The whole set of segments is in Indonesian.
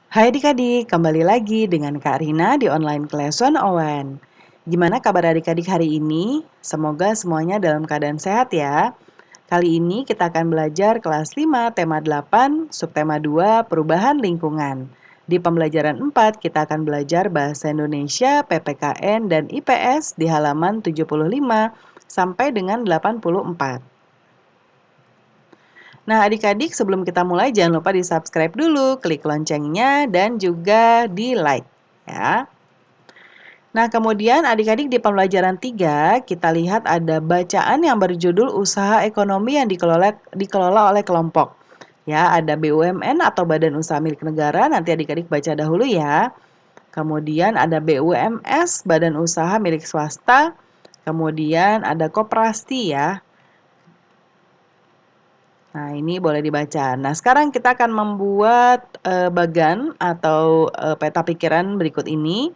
Hai adik-adik, kembali lagi dengan Kak Rina di online class 101. Gimana kabar adik-adik hari ini? Semoga semuanya dalam keadaan sehat ya. Kali ini kita akan belajar kelas 5, tema 8, subtema 2, perubahan lingkungan. Di pembelajaran 4, kita akan belajar bahasa Indonesia, PPKN, dan IPS di halaman 75 sampai dengan 84. Nah, adik-adik sebelum kita mulai jangan lupa di-subscribe dulu, klik loncengnya, dan juga di-like ya. Nah, kemudian adik-adik di pembelajaran 3 kita lihat ada bacaan yang berjudul usaha ekonomi yang dikelola oleh kelompok. Ya, ada BUMN atau Badan Usaha Milik Negara, nanti adik-adik baca dahulu ya. Kemudian ada BUMS, Badan Usaha Milik Swasta. Kemudian ada koperasi ya. Nah, ini boleh dibaca. Nah, sekarang kita akan membuat bagan atau peta pikiran berikut ini,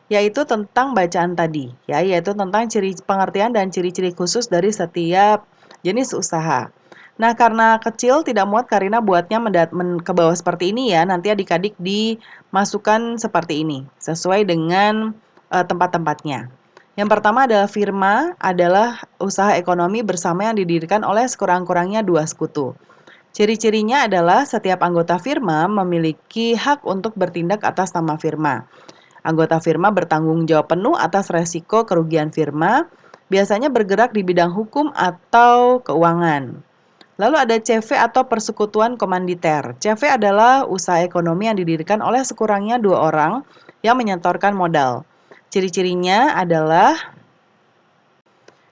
yaitu tentang bacaan tadi, ya, yaitu tentang ciri pengertian dan ciri-ciri khusus dari setiap jenis usaha. Nah, karena kecil tidak muat Karina buatnya ke bawah seperti ini ya. Nanti adik-adik dimasukkan seperti ini, sesuai dengan tempat-tempatnya. Yang pertama adalah firma, adalah usaha ekonomi bersama yang didirikan oleh sekurang-kurangnya 2 sekutu. Ciri-cirinya adalah setiap anggota firma memiliki hak untuk bertindak atas nama firma. Anggota firma bertanggung jawab penuh atas resiko kerugian firma, biasanya bergerak di bidang hukum atau keuangan. Lalu ada CV atau persekutuan komanditer. CV adalah usaha ekonomi yang didirikan oleh sekurangnya 2 orang yang menyetorkan modal. Ciri-cirinya adalah,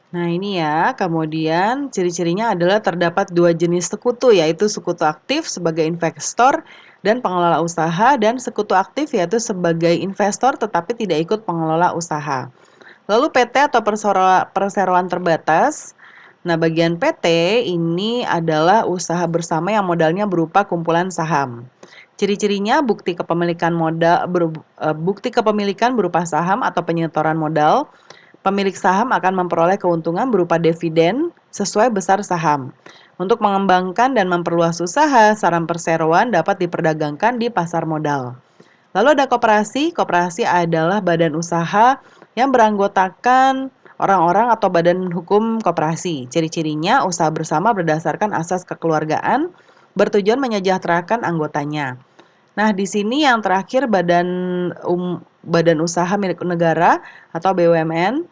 nah ini ya, kemudian ciri-cirinya adalah terdapat 2 jenis sekutu, yaitu sekutu aktif sebagai investor dan pengelola usaha, dan sekutu aktif yaitu sebagai investor tetapi tidak ikut pengelola usaha. Lalu PT atau perseroan terbatas. Nah, bagian PT ini adalah usaha bersama yang modalnya berupa kumpulan saham. Ciri-cirinya bukti kepemilikan berupa saham atau penyetoran modal. Pemilik saham akan memperoleh keuntungan berupa dividen sesuai besar saham. Untuk mengembangkan dan memperluas usaha, saran perseroan dapat diperdagangkan di pasar modal. Lalu ada koperasi. Koperasi adalah badan usaha yang beranggotakan orang-orang atau badan hukum koperasi. Ciri-cirinya usaha bersama berdasarkan asas kekeluargaan, bertujuan menyejahterakan anggotanya. Nah, di sini yang terakhir badan usaha milik negara atau BUMN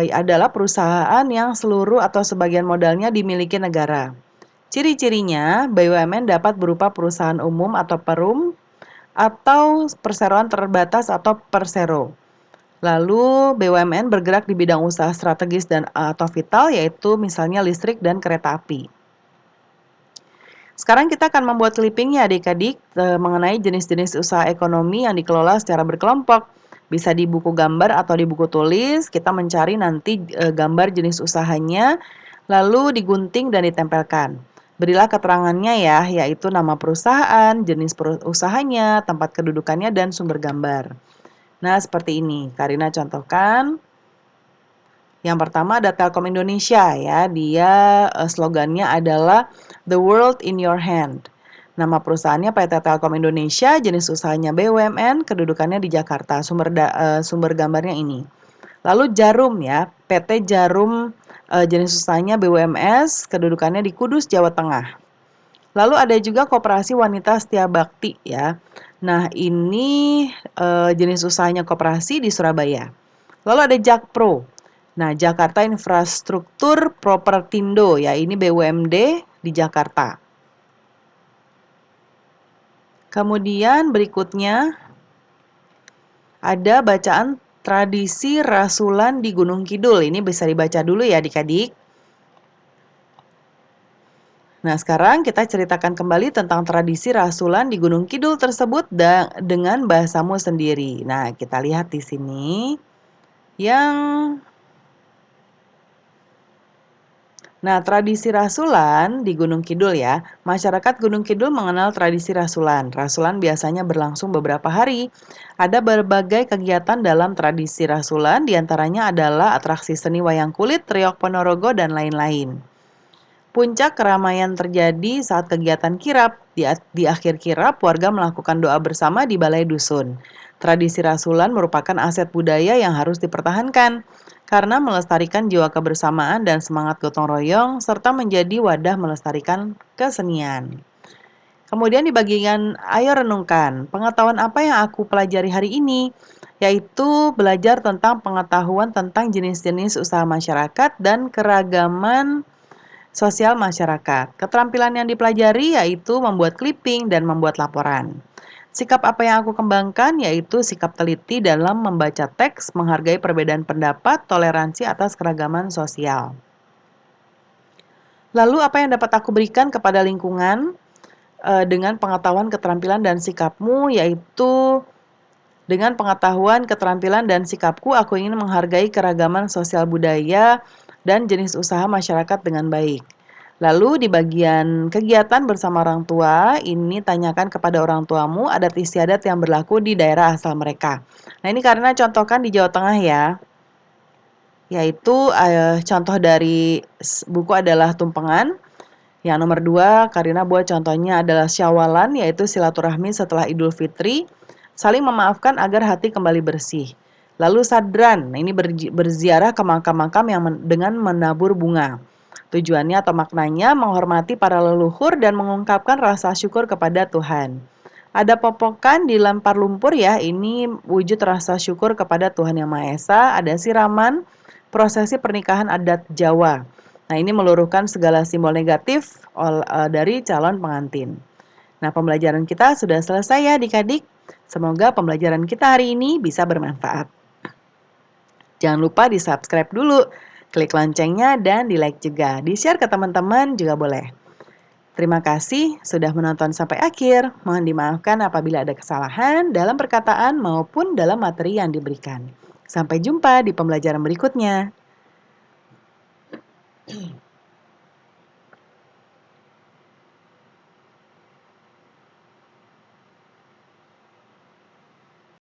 adalah perusahaan yang seluruh atau sebagian modalnya dimiliki negara. Ciri-cirinya, BUMN dapat berupa perusahaan umum atau perum, atau perseroan terbatas atau persero. Lalu BUMN bergerak di bidang usaha strategis dan atau vital, yaitu misalnya listrik dan kereta api. Sekarang kita akan membuat clipping ya adik-adik mengenai jenis-jenis usaha ekonomi yang dikelola secara berkelompok. Bisa di buku gambar atau di buku tulis, kita mencari nanti gambar jenis usahanya, lalu digunting dan ditempelkan. Berilah keterangannya ya, yaitu nama perusahaan, jenis usahanya, tempat kedudukannya, dan sumber gambar. Nah, seperti ini. Karina contohkan. Yang pertama ada Telkom Indonesia ya. Dia slogannya adalah The World in Your Hand. Nama perusahaannya PT Telkom Indonesia, jenis usahanya BUMN, kedudukannya di Jakarta. Sumber gambarnya ini. Lalu Jarum ya, PT Jarum, jenis usahanya BUMS, kedudukannya di Kudus, Jawa Tengah. Lalu ada juga Koperasi Wanita Setia Bakti ya. Nah, ini jenis usahanya koperasi di Surabaya. Lalu ada Jakpro. Nah, Jakarta Infrastruktur Propertindo ya, ini BUMD di Jakarta. Kemudian berikutnya ada bacaan tradisi rasulan di Gunung Kidul. Ini bisa dibaca dulu ya adik-adik. Nah, sekarang kita ceritakan kembali tentang tradisi rasulan di Gunung Kidul tersebut dengan bahasamu sendiri. Nah, kita lihat di sini yang Nah, tradisi rasulan di Gunung Kidul ya. Masyarakat Gunung Kidul mengenal tradisi rasulan. Rasulan biasanya berlangsung beberapa hari. Ada berbagai kegiatan dalam tradisi rasulan, diantaranya adalah atraksi seni wayang kulit, Riok Ponorogo, dan lain-lain. Puncak keramaian terjadi saat kegiatan kirap. Di akhir kirap, warga melakukan doa bersama di balai dusun. Tradisi rasulan merupakan aset budaya yang harus dipertahankan karena melestarikan jiwa kebersamaan dan semangat gotong royong serta menjadi wadah melestarikan kesenian. Kemudian di bagian ayo renungkan, pengetahuan apa yang aku pelajari hari ini? Yaitu belajar tentang pengetahuan tentang jenis-jenis usaha masyarakat dan keragaman sosial masyarakat. Keterampilan yang dipelajari yaitu membuat clipping dan membuat laporan. Sikap apa yang aku kembangkan yaitu sikap teliti dalam membaca teks, menghargai perbedaan pendapat, toleransi atas keragaman sosial. Lalu apa yang dapat aku berikan kepada lingkungan dengan pengetahuan, keterampilan, dan sikapmu yaitu dengan pengetahuan, keterampilan, dan sikapku, aku ingin menghargai keragaman sosial budaya dan jenis usaha masyarakat dengan baik. Lalu di bagian kegiatan bersama orang tua, ini tanyakan kepada orang tuamu adat istiadat yang berlaku di daerah asal mereka. Nah ini karena contohkan di Jawa Tengah ya, yaitu contoh dari buku adalah Tumpengan. Yang nomor 2, Karina buat contohnya adalah Syawalan, yaitu silaturahmi setelah Idul Fitri, saling memaafkan agar hati kembali bersih. Lalu Sadran, ini berziarah ke makam-makam yang dengan menabur bunga. Tujuannya atau maknanya menghormati para leluhur dan mengungkapkan rasa syukur kepada Tuhan. Ada popokan dilempar lumpur ya, ini wujud rasa syukur kepada Tuhan Yang Maha Esa. Ada siraman, prosesi pernikahan adat Jawa. Nah ini meluruhkan segala simbol negatif dari calon pengantin. Nah pembelajaran kita sudah selesai ya adik-adik. Semoga pembelajaran kita hari ini bisa bermanfaat. Jangan lupa di subscribe dulu, klik loncengnya dan di like juga. Di share ke teman-teman juga boleh. Terima kasih sudah menonton sampai akhir. Mohon dimaafkan apabila ada kesalahan dalam perkataan maupun dalam materi yang diberikan. Sampai jumpa di pembelajaran berikutnya.